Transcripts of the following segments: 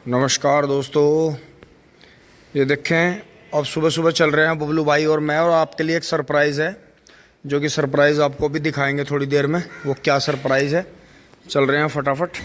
नमस्कार दोस्तों, ये देखें अब सुबह सुबह चल रहे हैं बबलू भाई और मैं, और आपके लिए एक सरप्राइज़ है जो कि सरप्राइज़ आपको भी दिखाएंगे थोड़ी देर में। वो क्या सरप्राइज़ है, चल रहे हैं फटाफट।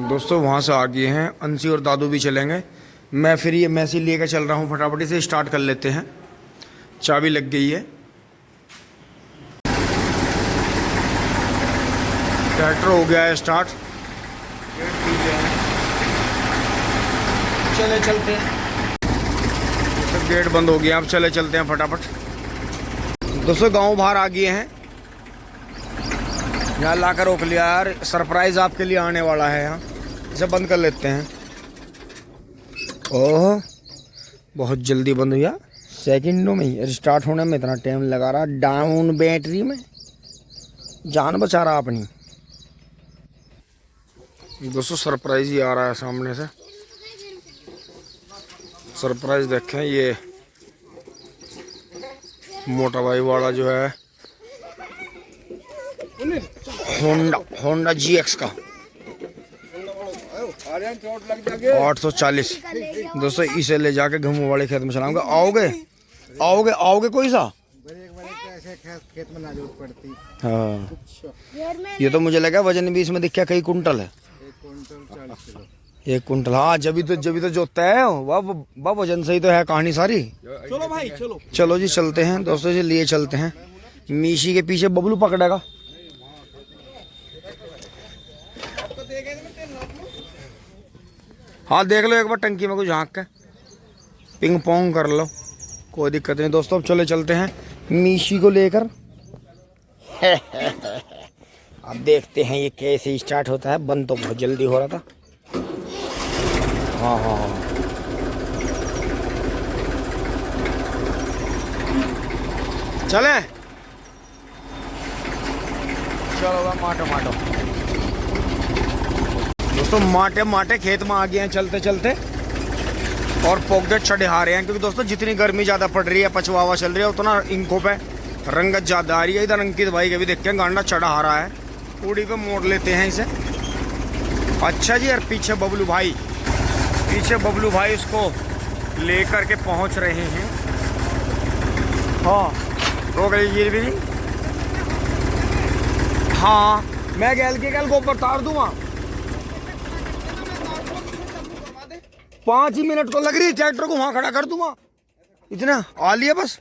दोस्तों वहाँ से आ गए हैं, अंशी और दादू भी चलेंगे। मैं फिर ये मैसी लेकर चल रहा हूँ, फटाफट इसे स्टार्ट कर लेते हैं। चाबी लग गई है, ट्रैक्टर हो गया है स्टार्ट। चले चलते हैं, सब गेट बंद हो गया, अब चले चलते हैं फटाफट। दोस्तों गांव बाहर आ गए हैं, यहाँ लाकर रोक लिया यार, सरप्राइज आपके लिए आने वाला है। यहाँ इसे बंद कर लेते हैं। ओह बहुत जल्दी बंद हुआ, सेकंडों में ही। स्टार्ट होने में इतना टाइम लगा रहा, डाउन बैटरी में जान बचा रहा अपनी। दोस्तों सरप्राइज ही आ रहा है सामने से। सरप्राइज देखें, ये मोटा भाई वाला जो है होंडा GX का 840। दोस्तों इसे ले जाके घूमू वाले खेत में चलाऊंगा। आओगे आओगे आओगे कोई सा? खेत में ना जरूरत पड़ती। हाँ ये तो मुझे लगा वजन भी इसमें दिखा कई कुंटल है। 1 कुंटल। हाँ जब तो जोतता है वाह, वजन सही तो है कहानी सारी। चलो भाई चलो चलो जी चलते हैं दोस्तों, से लिए चलते हैं। मीशी के पीछे बबलू पकड़ेगा। हाँ देख लो एक बार टंकी में कुछ झाँक के पिंग पोंग कर लो, कोई दिक्कत नहीं। दोस्तों अब चले चलते हैं मीशी को लेकर। अब देखते हैं ये कैसे स्टार्ट होता है। बंद तो बहुत जल्दी हो रहा था। हाँ हाँ हाँ चले चलो माटो माटो। दोस्तों माटे माटे खेत में आ गए हैं चलते चलते, और पॉकेट चढ़ा रहे हैं क्योंकि दोस्तों जितनी गर्मी ज़्यादा पड़ रही है, पछवावा चल रही है, उतना इंकों पे रंगत ज़्यादा आ रही है। इधर अंकित भाई के भी देखते हैं गांडा चढ़ा आ रहा है, पूड़ी पे मोड़ लेते हैं इसे। अच्छा जी, और पीछे बबलू भाई इसको लेकर के पहुंच रहे हैं। हाँ रोक लीजिए भी नहीं। हाँ मैं गैल के गैल गोबर तार दूंगा। 5 ही मिनट तो लग रही है, ट्रैक्टर को वहां खड़ा कर दूंगा। इतना आ लिया बस,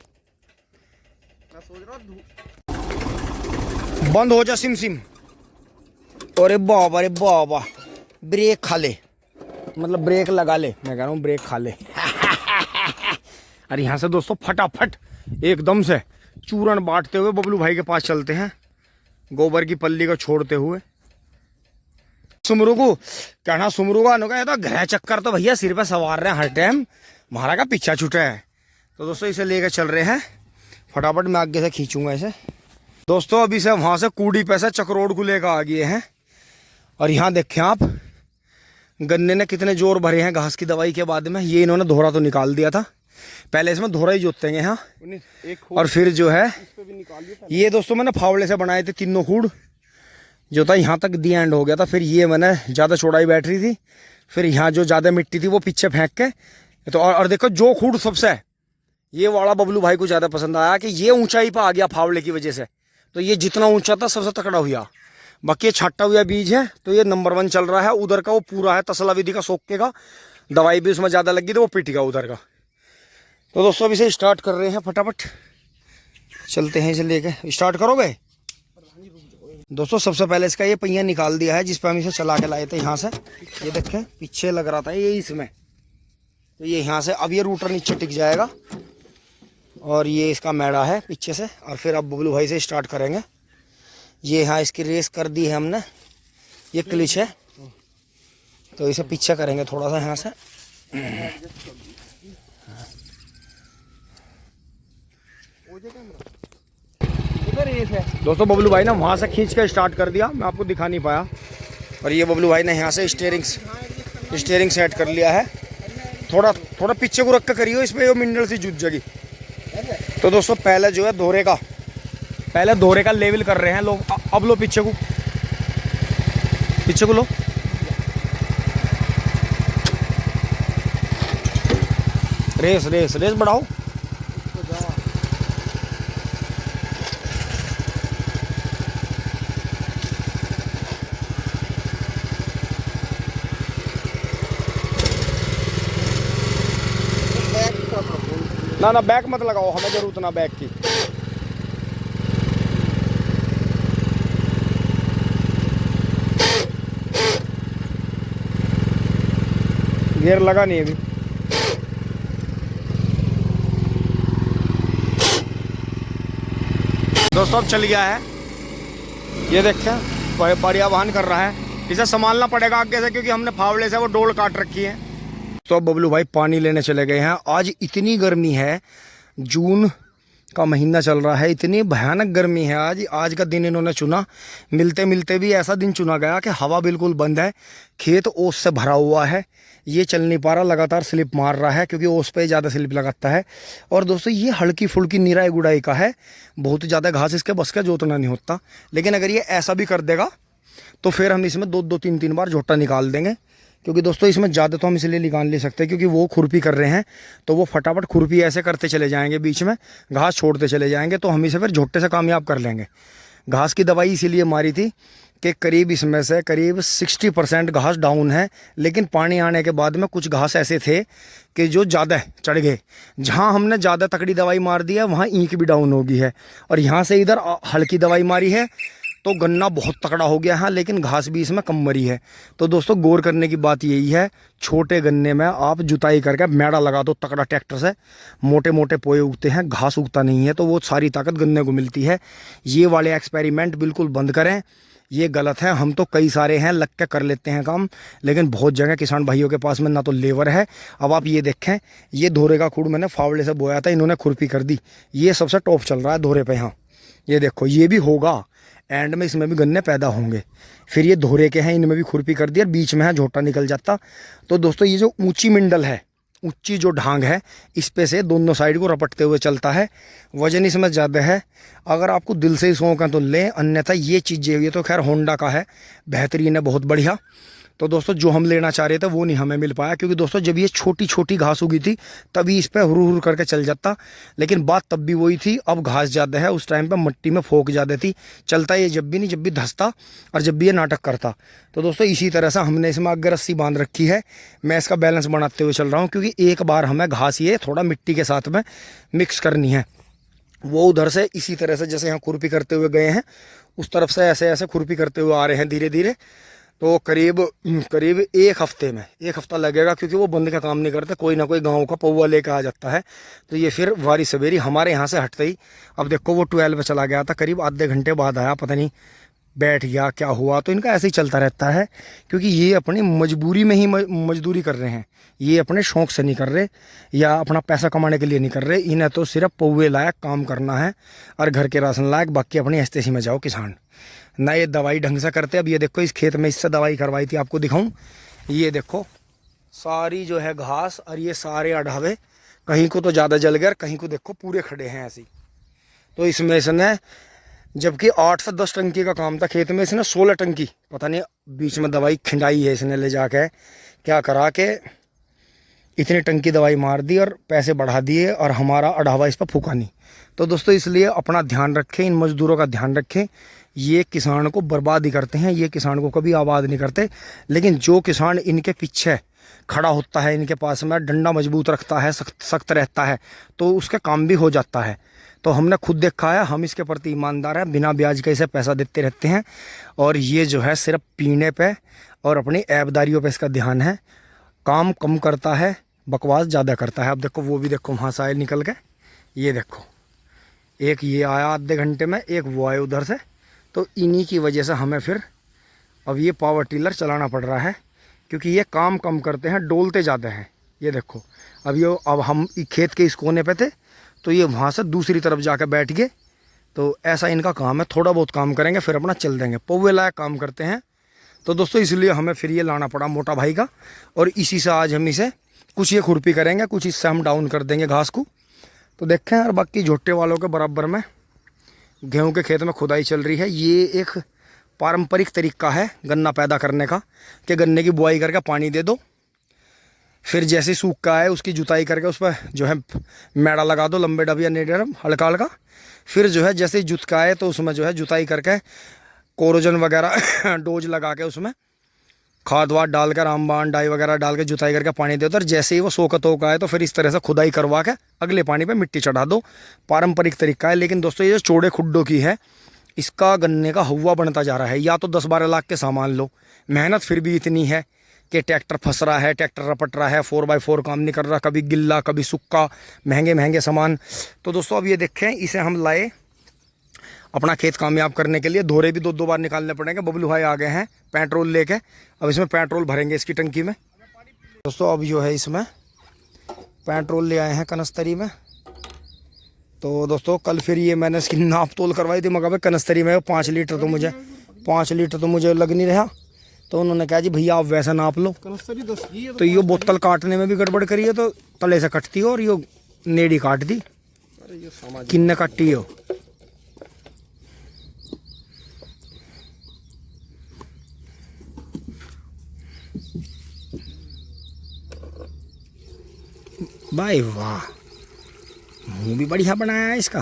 बंद हो जा सिम सिम। अरे बाबा ब्रेक खा ले, मतलब ब्रेक लगा ले, मैं कह रहा हूँ ब्रेक खा ले। अरे यहाँ से दोस्तों फटाफट एकदम से चूरन बांटते हुए बबलू भाई के पास चलते हैं, गोबर की पल्ली को छोड़ते हुए। सुमरू को कहना, सुमरू का अनुका तो ग्रह चक्कर तो भैया सिर पे सवार रहे हैं हर टाइम, महारा का पीछा छूटा है। तो दोस्तों इसे लेकर चल रहे हैं फटाफट, मैं आगे से खींचूंगा इसे। दोस्तों अभी से वहाँ से कूड़ी पे से चक्रोड़ को लेकर आ गए हैं, और यहाँ देखें आप गन्ने ने कितने जोर भरे हैं घास की दवाई के बाद में। ये इन्होंने धोरा तो निकाल दिया था, पहले इसमें धोरा ही जोतेंगे यहाँ, और फिर जो है ये दोस्तों मैंने फावड़े से बनाए थे तीनों खूड़, जो था यहाँ तक दी एंड हो गया था। फिर ये मैंने ज़्यादा चौड़ाई बैटरी थी, फिर यहाँ जो ज़्यादा मिट्टी थी वो पीछे फेंक के तो, और देखो जो खूड़ सबसे ये वाला बबलू भाई को ज़्यादा पसंद आया कि ये ऊंचाई पर आ गया फावड़े की वजह से। तो ये जितना ऊंचा था सबसे तकड़ा हुआ। बाकी ये छाटा हुआ बीज है तो ये नंबर 1 चल रहा है। उधर का वो पूरा है तसला विधि का, सोके का, दवाई भी उसमें ज़्यादा लगी तो वो पिटेगा उधर का। तो दोस्तों अभी से स्टार्ट कर रहे हैं, फटाफट चलते हैं। इसे लेके स्टार्ट करोगे? दोस्तों सबसे पहले इसका ये पहिया निकाल दिया है जिस पर हम इसे चला के लाए थे यहाँ से। ये देखें पीछे लग रहा था ये इसमें, तो ये यहाँ से अब ये रूटर नीचे टिक जाएगा, और ये इसका मैड़ा है पीछे से। और फिर अब बबलू भाई से स्टार्ट करेंगे। ये यहाँ इसकी रेस कर दी है हमने, ये क्लिच है तो इसे पीछे करेंगे थोड़ा सा यहाँ से। दोस्तों बबलू भाई ने वहाँ से खींच कर स्टार्ट कर दिया, मैं आपको दिखा नहीं पाया। और ये बबलू भाई ने यहाँ से स्टीयरिंग सेट कर लिया है। थोड़ा पीछे को रख कर करियो, इसमें वो मिनरल सी जुट जाएगी। तो दोस्तों पहले जो है दोहरे का लेवल कर रहे हैं लोग। अब लो पीछे को पीछे को लो। रेस रेस रेस बढ़ाओ। ना ना बैक मत लगाओ, हमें जरूरत ना बैक की। गियर लगा नहीं अभी। दोस्तों अब चल गया है, ये देखें बढ़िया वाहन कर रहा है। इसे संभालना पड़ेगा आगे से क्योंकि हमने फावड़े से वो डोल काट रखी है। तो बबलू भाई पानी लेने चले गए हैं। आज इतनी गर्मी है, जून का महीना चल रहा है, इतनी भयानक गर्मी है आज। आज का दिन इन्होंने चुना, मिलते मिलते भी ऐसा दिन चुना गया कि हवा बिल्कुल बंद है, खेत ओस से भरा हुआ है, ये चल नहीं पा रहा, लगातार स्लिप मार रहा है क्योंकि ओस पे ज़्यादा स्लिप लगाता है। और दोस्तों ये हल्की फुल्की निराई गुड़ाई का है, बहुत ज़्यादा घास इसके बस का जोतना नहीं होता। लेकिन अगर ये ऐसा भी कर देगा तो फिर हम इसमें दो दो तीन तीन बार झोटा निकाल देंगे, क्योंकि दोस्तों इसमें ज़्यादा तो हम इसलिए निकाल नहीं सकते क्योंकि वो खुरपी कर रहे हैं, तो वो फटाफट खुरपी ऐसे करते चले जाएंगे, बीच में घास छोड़ते चले जाएंगे, तो हम इसे फिर झोटे से कामयाब कर लेंगे। घास की दवाई इसीलिए मारी थी कि करीब इसमें से करीब 60% घास डाउन है, लेकिन पानी आने के बाद में कुछ घास ऐसे थे कि जो ज़्यादा चढ़ गए। जहाँ हमने ज़्यादा तकड़ी दवाई मार दी है वहाँ ईंक भी डाउन हो गई है, और यहाँ से इधर हल्की दवाई मारी है तो गन्ना बहुत तकड़ा हो गया है, लेकिन घास भी इसमें कम मरी है। तो दोस्तों गौर करने की बात यही है, छोटे गन्ने में आप जुताई करके मेड़ा लगा दो तकड़ा ट्रैक्टर से, मोटे मोटे पोए उगते हैं, घास उगता नहीं है, तो वो सारी ताकत गन्ने को मिलती है। ये वाले एक्सपेरिमेंट बिल्कुल बंद करें, ये गलत है। हम तो कई सारे हैं लग के कर लेते हैं काम, लेकिन बहुत जगह किसान भाइयों के पास में ना तो लेबर है। अब आप ये देखें, ये धोरे का खूड़ मैंने फावड़े से बोया था, इन्होंने खुरपी कर दी, ये सबसे टॉप चल रहा है धोरे पे। यहाँ ये देखो, ये भी होगा एंड में, इसमें भी गन्ने पैदा होंगे। फिर ये धोरे के हैं, इनमें भी खुरपी कर दी और बीच में है झोटा निकल जाता। तो दोस्तों ये जो ऊंची मिंडल है, ऊंची जो ढांग है, इस पे से दोनों साइड को रपटते हुए चलता है, वजन इसमें ज़्यादा है। अगर आपको दिल से ही शौक है तो लें, अन्यथा ये चीज़ें, ये तो खैर होंडा का है, बेहतरीन है, बहुत बढ़िया। तो दोस्तों जो हम लेना चाह रहे थे वो नहीं हमें मिल पाया, क्योंकि दोस्तों जब ये छोटी छोटी घास उगी थी तभी इस पर हुर हुर करके चल जाता, लेकिन बात तब भी वही थी। अब घास ज़्यादा है, उस टाइम पे मिट्टी में फोक ज़्यादा थी, चलता ये जब भी नहीं, जब भी धंसता और जब भी ये नाटक करता। तो दोस्तों इसी तरह से हमने इसमें आगे रस्सी बांध रखी है, मैं इसका बैलेंस बनाते हुए चल रहा हूँ, क्योंकि एक बार हमें घास ये थोड़ा मिट्टी के साथ में मिक्स करनी है। वो उधर से इसी तरह से जैसे यहाँ खुरपी करते हुए गए हैं, उस तरफ से ऐसे ऐसे खुरपी करते हुए आ रहे हैं धीरे धीरे। तो करीब एक हफ्ते में, एक हफ्ता लगेगा, क्योंकि वो बंद का काम नहीं करते, कोई ना कोई गांव का पौवा लेकर आ जाता है। तो ये फिर वारी सवेरी हमारे यहाँ से हटते ही, अब देखो वो 12 पे चला गया था, करीब आधे घंटे बाद आया, पता नहीं बैठ गया क्या हुआ। तो इनका ऐसे ही चलता रहता है, क्योंकि ये अपनी मजबूरी में ही मजदूरी कर रहे हैं, ये अपने शौक़ से नहीं कर रहे या अपना पैसा कमाने के लिए नहीं कर रहे। इन्हें तो सिर्फ पौवे लायक काम करना है और घर के राशन लायक, बाकी अपनी हस्तेसी में जाओ किसान ना। ये दवाई ढंग से करते। अब ये देखो इस खेत में इससे दवाई करवाई थी, आपको दिखाऊं, ये देखो सारी जो है घास और ये सारे अढ़ावे, कहीं को तो ज़्यादा जल गए, कहीं को देखो पूरे खड़े हैं ऐसे। तो इसमें इसने, जबकि 8 से 10 टंकी का काम था खेत में, इसने 16 टंकी, पता नहीं बीच में दवाई खिंडाई है इसने ले जाके, क्या करा के इतनी टंकी दवाई मार दी और पैसे बढ़ा दिए, और हमारा अढ़ावा इस पर फूका नहीं। तो दोस्तों इसलिए अपना ध्यान रखें, इन मजदूरों का ध्यान रखें, ये किसान को बर्बाद ही करते हैं, ये किसान को कभी आबाद नहीं करते। लेकिन जो किसान इनके पीछे खड़ा होता है, इनके पास में डंडा मजबूत रखता है, सख्त रहता है, तो उसका काम भी हो जाता है। तो हमने खुद देखा है, हम इसके प्रति ईमानदार हैं, बिना ब्याज के इसे पैसा देते रहते हैं, और ये जो है सिर्फ पीने पे और अपनी ऐबदारियों पे इसका ध्यान है, काम कम करता है, बकवास ज़्यादा करता है। अब देखो वो भी देखो वहाँ से आए निकल के, ये देखो एक ये आया आधे घंटे में, एक वो आए उधर से। तो इन्हीं की वजह से हमें फिर अब ये पावर टिलर चलाना पड़ रहा है, क्योंकि ये काम कम करते हैं, डोलते ज़्यादा हैं। ये देखो अब हम खेत के इस कोने पे थे, तो ये वहाँ से दूसरी तरफ जाकर बैठ गए। तो ऐसा इनका काम है, थोड़ा बहुत काम करेंगे फिर अपना चल देंगे, पौवे लायक काम करते हैं। तो दोस्तों इसलिए हमें फिर ये लाना पड़ा मोटा भाई का, और इसी से आज हम इसे कुछ ये खुरपी करेंगे, कुछ इससे हम डाउन कर देंगे घास को। तो देखें, और बाकी झोटे वालों के बराबर में गेहूं के खेत में खुदाई चल रही है। ये एक पारंपरिक तरीका है गन्ना पैदा करने का कि गन्ने की बुआई करके पानी दे दो, फिर जैसे सूखा है उसकी जुताई करके उस पर जो है मैड़ा लगा दो, लंबे डब या नेड़े डब हल्का हल्का। फिर जो है जैसे ही जुतका है तो उसमें जो है जुताई करके कोरोजन वगैरह डोज लगा के उसमें खाद वाद डालकर रामबाण डाई वगैरह डाल के जुताई करके पानी दे दो। और जैसे ही वो सोखत होकर आए तो फिर इस तरह से खुदाई करवा के अगले पानी पे मिट्टी चढ़ा दो। पारंपरिक तरीका है। लेकिन दोस्तों ये जो चौड़े खुड्डों की है, इसका गन्ने का हवा बनता जा रहा है। या तो 10-12 लाख के सामान लो, मेहनत फिर भी इतनी है कि ट्रैक्टर फंस रहा है, ट्रैक्टर रपट रहा है, 4x4 काम नहीं कर रहा, कभी गिल्ला कभी सूखा, महंगे महंगे सामान। तो दोस्तों अब ये देखें, इसे हम लाए अपना खेत कामयाब करने के लिए। धोरे भी 2-2 बार निकालने पड़ेंगे। बबलू भाई आ गए हैं पेट्रोल लेके, अब इसमें पेट्रोल भरेंगे इसकी टंकी में। दोस्तों अब जो है इसमें पेट्रोल ले आए हैं कनस्तरी में। तो दोस्तों कल फिर ये मैंने इसकी नाप तोल करवाई थी, मगर कनस्तरी में 5 लीटर तो मुझे लग नहीं रहा। तो उन्होंने कहा जी भैया आप वैसा नाप लो। तो ये बोतल काटने में भी गड़बड़ करी है, तो तले से कटती हो और ये नेड़ी काट दी। किन्ने काटी हो? भाई वाह, मुंह भी बढ़िया बनाया है इसका।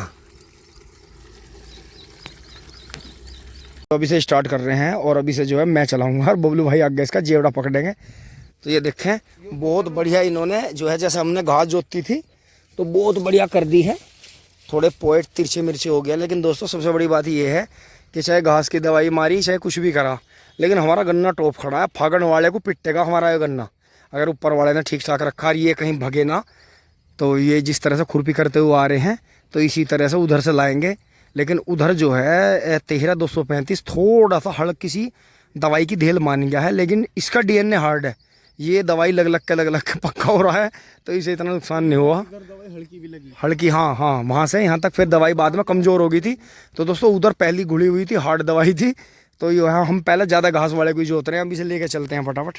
तो अभी से स्टार्ट कर रहे हैं और अभी से जो है मैं चलाऊंगा और बबलू भाई आगे इसका जेवड़ा पकड़ेंगे। तो ये देखें बहुत बढ़िया इन्होंने जो है, जैसे हमने घास जोतती थी तो बहुत बढ़िया कर दी है। थोड़े पोइट तिरछे मिर्चे हो गया, लेकिन दोस्तों सबसे बड़ी बात ये है कि चाहे घास की दवाई मारी चाहे कुछ भी करा, लेकिन हमारा गन्ना टॉप खड़ा है। फागण वाले को पिटेगा हमारा ये गन्ना, अगर ऊपर वाले ने ठीक ठाक रखा और ये कहीं भगे ना। तो ये जिस तरह से खुरपी करते हुए आ रहे हैं तो इसी तरह से उधर से लाएंगे। लेकिन उधर जो है 13-235 थोड़ा सा हल्की सी दवाई की धेल मान गया है, लेकिन इसका डीएनए हार्ड है। ये दवाई लग लग के पक्का हो रहा है, तो इसे इतना नुकसान नहीं हुआ। दवाई हल्की भी लगी, हल्की, हाँ हाँ, वहाँ से यहाँ तक। फिर दवाई बाद में कमज़ोर हो गई थी। तो दोस्तों उधर पहली घुली हुई थी, हार्ड दवाई थी। तो ये हम पहले ज़्यादा घास वाले को जोत रहे हैं, अभी से लेके चलते हैं फटाफट।